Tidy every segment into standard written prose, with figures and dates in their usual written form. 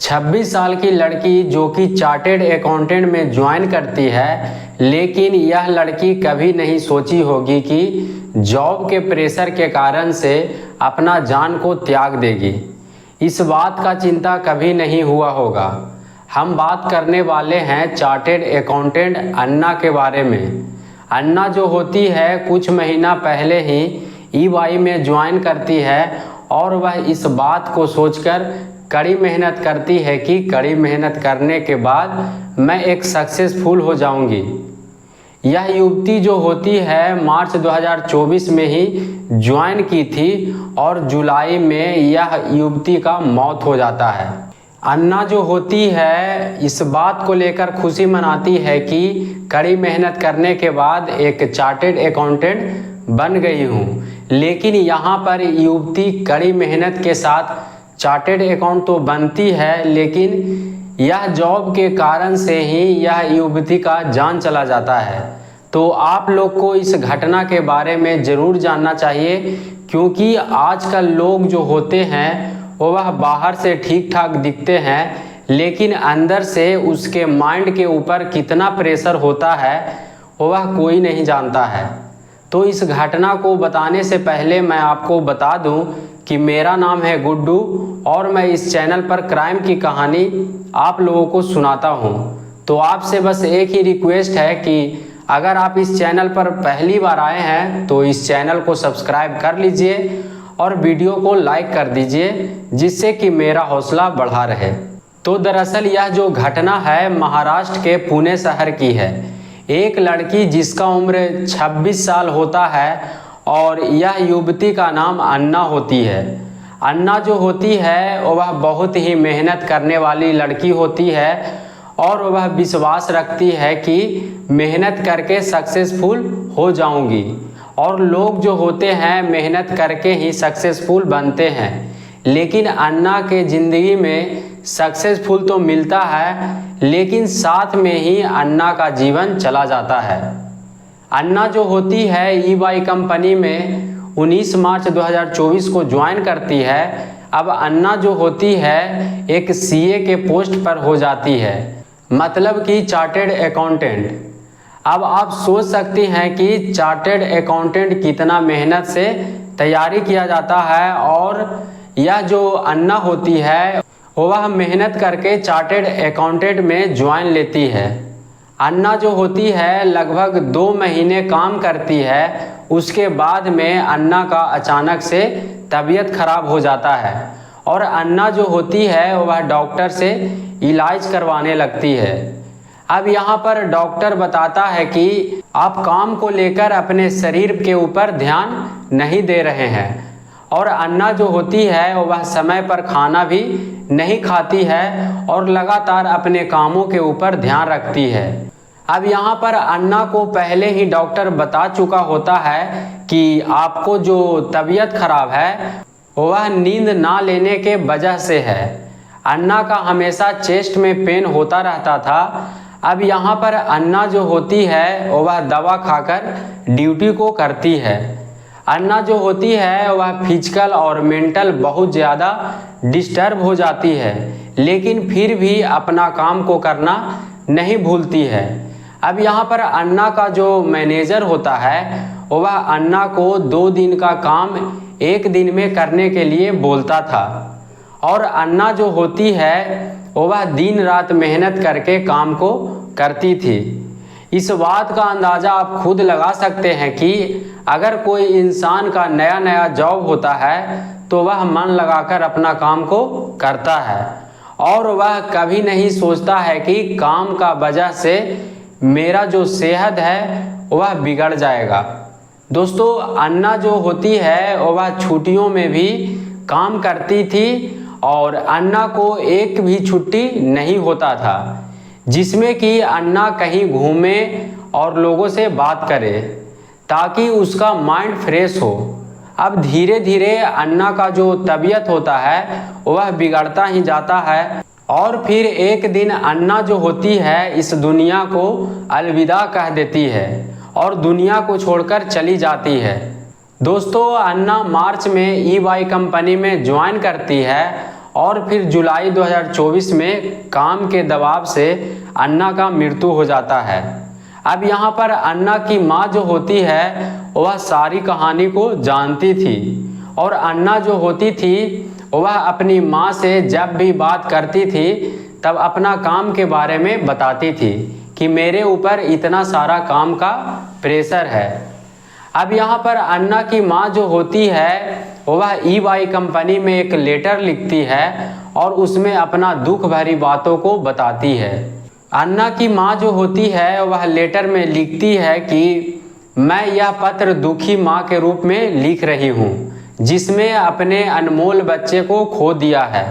26 साल की लड़की जो कि चार्टेड अकाउंटेंट में ज्वाइन करती है, लेकिन यह लड़की कभी नहीं सोची होगी कि जॉब के प्रेशर के कारण से अपना जान को त्याग देगी। इस बात का चिंता कभी नहीं हुआ होगा। हम बात करने वाले हैं चार्टेड अकाउंटेंट अन्ना के बारे में। अन्ना जो होती है कुछ महीना पहले ही EY में ज्वाइन करती है और वह इस बात को सोचकर कड़ी मेहनत करती है कि कड़ी मेहनत करने के बाद मैं एक सक्सेसफुल हो जाऊंगी। यह युवती जो होती है मार्च 2024 में ही ज्वाइन की थी और जुलाई में यह युवती का मौत हो जाता है। अन्ना जो होती है इस बात को लेकर खुशी मनाती है कि कड़ी मेहनत करने के बाद एक चार्टेड अकाउंटेंट बन गई हूँ, लेकिन यहाँ पर युवती कड़ी मेहनत के साथ चार्टेड अकाउंट तो बनती है, लेकिन यह जॉब के कारण से ही यह युवती का जान चला जाता है। तो आप लोग को इस घटना के बारे में ज़रूर जानना चाहिए, क्योंकि आजकल लोग जो होते हैं वह बाहर से ठीक ठाक दिखते हैं, लेकिन अंदर से उसके माइंड के ऊपर कितना प्रेशर होता है वह कोई नहीं जानता है। तो इस घटना को बताने से पहले मैं आपको बता दूं कि मेरा नाम है गुड्डू और मैं इस चैनल पर क्राइम की कहानी आप लोगों को सुनाता हूं। तो आपसे बस एक ही रिक्वेस्ट है कि अगर आप इस चैनल पर पहली बार आए हैं तो इस चैनल को सब्सक्राइब कर लीजिए और वीडियो को लाइक कर दीजिए, जिससे कि मेरा हौसला बढ़ा रहे। तो दरअसल यह जो घटना है महाराष्ट्र के पुणे शहर की है। एक लड़की जिसका उम्र 26 साल होता है और यह युवती का नाम अन्ना होती है। अन्ना जो होती है वह बहुत ही मेहनत करने वाली लड़की होती है और वह विश्वास रखती है कि मेहनत करके सक्सेसफुल हो जाऊंगी, और लोग जो होते हैं मेहनत करके ही सक्सेसफुल बनते हैं। लेकिन अन्ना के ज़िंदगी में सक्सेसफुल तो मिलता है, लेकिन साथ में ही अन्ना का जीवन चला जाता है। अन्ना जो होती है EY कंपनी में 19 मार्च 2024 को ज्वाइन करती है। अब अन्ना जो होती है एक CA के पोस्ट पर हो जाती है, मतलब कि चार्टेड अकाउंटेंट। अब आप सोच सकती हैं कि चार्टेड अकाउंटेंट कितना मेहनत से तैयारी किया जाता है, और यह जो अन्ना होती है वह मेहनत करके चार्टेड अकाउंटेंट में ज्वाइन लेती है। अन्ना जो होती है लगभग 2 महीने काम करती है, उसके बाद में अन्ना का अचानक से तबीयत खराब हो जाता है और अन्ना जो होती है वह डॉक्टर से इलाज करवाने लगती है। अब यहाँ पर डॉक्टर बताता है कि आप काम को लेकर अपने शरीर के ऊपर ध्यान नहीं दे रहे हैं, और अन्ना जो होती है वह समय पर खाना भी नहीं खाती है और लगातार अपने कामों के ऊपर ध्यान रखती है। अब यहाँ पर अन्ना को पहले ही डॉक्टर बता चुका होता है कि आपको जो तबीयत खराब है वह नींद ना लेने के वजह से है। अन्ना का हमेशा चेस्ट में पेन होता रहता था। अब यहाँ पर अन्ना जो होती है वह दवा खाकर ड्यूटी को करती है। अन्ना जो होती है वह फिजिकल और मेंटल बहुत ज़्यादा डिस्टर्ब हो जाती है, लेकिन फिर भी अपना काम को करना नहीं भूलती है। अब यहाँ पर अन्ना का जो मैनेजर होता है वह अन्ना को 2 दिन का काम 1 दिन में करने के लिए बोलता था, और अन्ना जो होती है वह दिन रात मेहनत करके काम को करती थी। इस बात का अंदाज़ा आप खुद लगा सकते हैं कि अगर कोई इंसान का नया नया जॉब होता है तो वह मन लगाकर अपना काम को करता है, और वह कभी नहीं सोचता है कि काम का वजह से मेरा जो सेहत है वह बिगड़ जाएगा। दोस्तों, अन्ना जो होती है वह छुट्टियों में भी काम करती थी और अन्ना को एक भी छुट्टी नहीं होता था जिसमें कि अन्ना कहीं घूमे और लोगों से बात करे ताकि उसका माइंड फ्रेश हो। अब धीरे धीरे अन्ना का जो तबीयत होता है वह बिगड़ता ही जाता है, और फिर एक दिन अन्ना जो होती है इस दुनिया को अलविदा कह देती है और दुनिया को छोड़कर चली जाती है। दोस्तों, अन्ना मार्च में EY कंपनी में ज्वाइन करती है और फिर जुलाई 2024 में काम के दबाव से अन्ना का मृत्यु हो जाता है। अब यहाँ पर अन्ना की माँ जो होती है वह सारी कहानी को जानती थी और अन्ना जो होती थी वह अपनी माँ से जब भी बात करती थी तब अपना काम के बारे में बताती थी कि मेरे ऊपर इतना सारा काम का प्रेशर है। अब यहाँ पर अन्ना की माँ जो होती है वह EY कंपनी में एक लेटर लिखती है और उसमें अपना दुख भरी बातों को बताती है। अन्ना की माँ जो होती है वह लेटर में लिखती है कि मैं यह पत्र दुखी माँ के रूप में लिख रही हूँ जिसमें अपने अनमोल बच्चे को खो दिया है।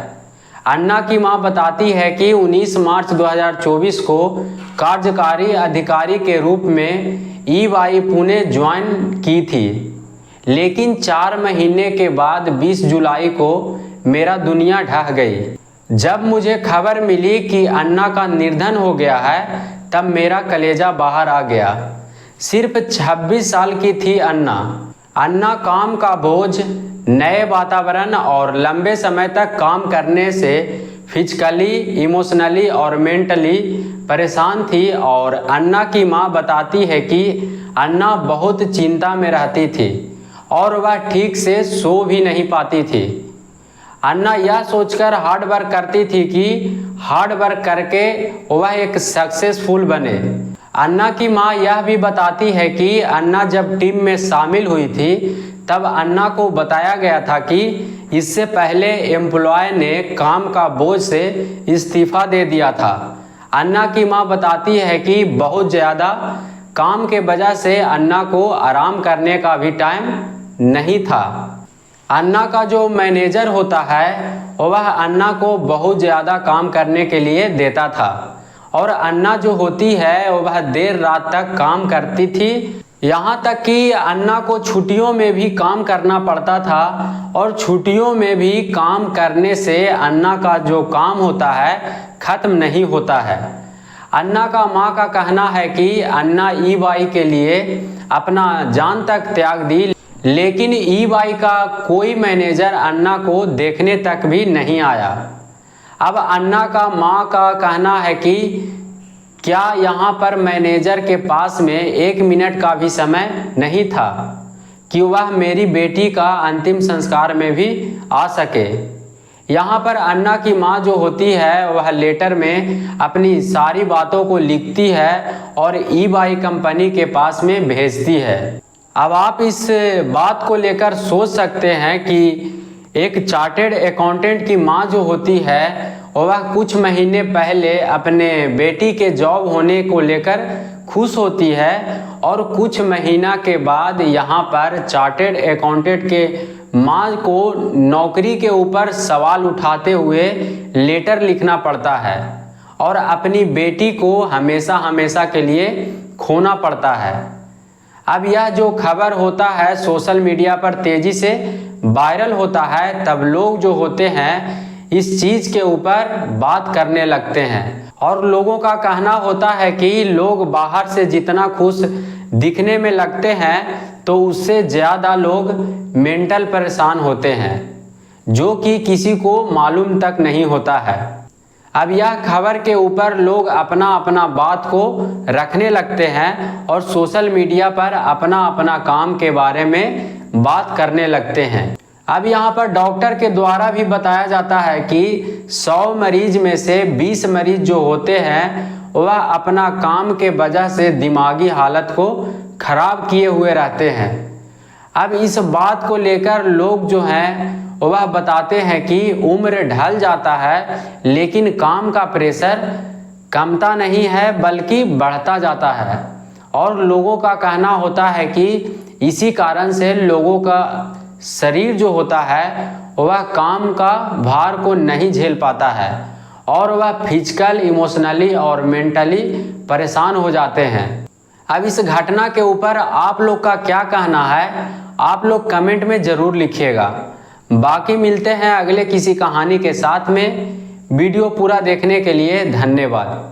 अन्ना की माँ बताती है कि 19 मार्च 2024 को कार्यकारी अधिकारी के रूप में EY पुणे ज्वाइन की थी, लेकिन 4 महीने के बाद 20 जुलाई को मेरा दुनिया ढह गई। जब मुझे खबर मिली कि अन्ना का निर्धन हो गया है तब मेरा कलेजा बाहर आ गया। सिर्फ 26 साल की थी अन्ना। अन्ना काम का बोझ, नए वातावरण और लंबे समय तक काम करने से फिजिकली, इमोशनली और मेंटली परेशान थी और अन्ना की माँ बताती है कि अन्ना बहुत चिंता में रहती थी और वह ठीक से सो भी नहीं पाती थी। अन्ना यह सोचकर हार्ड वर्क करती थी कि हार्ड वर्क करके वह एक सक्सेसफुल बने। अन्ना की माँ यह भी बताती है कि अन्ना जब टीम में शामिल हुई थी तब अन्ना को बताया गया था कि इससे पहले एम्प्लॉय ने काम का बोझ से इस्तीफा दे दिया था। अन्ना की माँ बताती है कि बहुत ज़्यादा काम के वजह से अन्ना को आराम करने का भी टाइम नहीं था। अन्ना का जो मैनेजर होता है वह अन्ना को बहुत ज़्यादा काम करने के लिए देता था और अन्ना जो होती है वह देर रात तक काम करती थी। यहाँ तक कि अन्ना को छुट्टियों में भी काम करना पड़ता था और छुट्टियों में भी काम करने से अन्ना का जो काम होता है ख़त्म नहीं होता है। अन्ना का माँ का कहना है कि अन्ना EY के लिए अपना जान तक त्याग दी, लेकिन EY का कोई मैनेजर अन्ना को देखने तक भी नहीं आया। अब अन्ना का माँ का कहना है कि क्या यहाँ पर मैनेजर के पास में 1 मिनट का भी समय नहीं था कि वह मेरी बेटी का अंतिम संस्कार में भी आ सके। यहाँ पर अन्ना की माँ जो होती है वह लेटर में अपनी सारी बातों को लिखती है और EY कंपनी के पास में भेजती है। अब आप इस बात को लेकर सोच सकते हैं कि एक चार्टेड अकाउंटेंट की माँ जो होती है वह कुछ महीने पहले अपने बेटी के जॉब होने को लेकर खुश होती है और कुछ महीना के बाद यहाँ पर चार्टेड अकाउंटेंट के माँ को नौकरी के ऊपर सवाल उठाते हुए लेटर लिखना पड़ता है और अपनी बेटी को हमेशा हमेशा के लिए खोना पड़ता है। अब यह जो खबर होता है सोशल मीडिया पर तेज़ी से वायरल होता है, तब लोग जो होते हैं इस चीज़ के ऊपर बात करने लगते हैं और लोगों का कहना होता है कि लोग बाहर से जितना खुश दिखने में लगते हैं तो उससे ज़्यादा लोग मेंटल परेशान होते हैं, जो कि किसी को मालूम तक नहीं होता है। अब यह खबर के ऊपर लोग अपना अपना बात को रखने लगते हैं और सोशल मीडिया पर अपना अपना काम के बारे में बात करने लगते हैं। अब यहाँ पर डॉक्टर के द्वारा भी बताया जाता है कि 100 मरीज में से 20 मरीज जो होते हैं वह अपना काम के वजह से दिमागी हालत को खराब किए हुए रहते हैं। अब इस बात को लेकर लोग जो हैं वह बताते हैं कि उम्र ढल जाता है लेकिन काम का प्रेशर कमता नहीं है बल्कि बढ़ता जाता है और लोगों का कहना होता है कि इसी कारण से लोगों का शरीर जो होता है वह काम का भार को नहीं झेल पाता है और वह फिजिकल, इमोशनली और मेंटली परेशान हो जाते हैं। अब इस घटना के ऊपर आप लोग का क्या कहना है, आप लोग कमेंट में ज़रूर लिखिएगा। बाकी मिलते हैं अगले किसी कहानी के साथ में। वीडियो पूरा देखने के लिए धन्यवाद।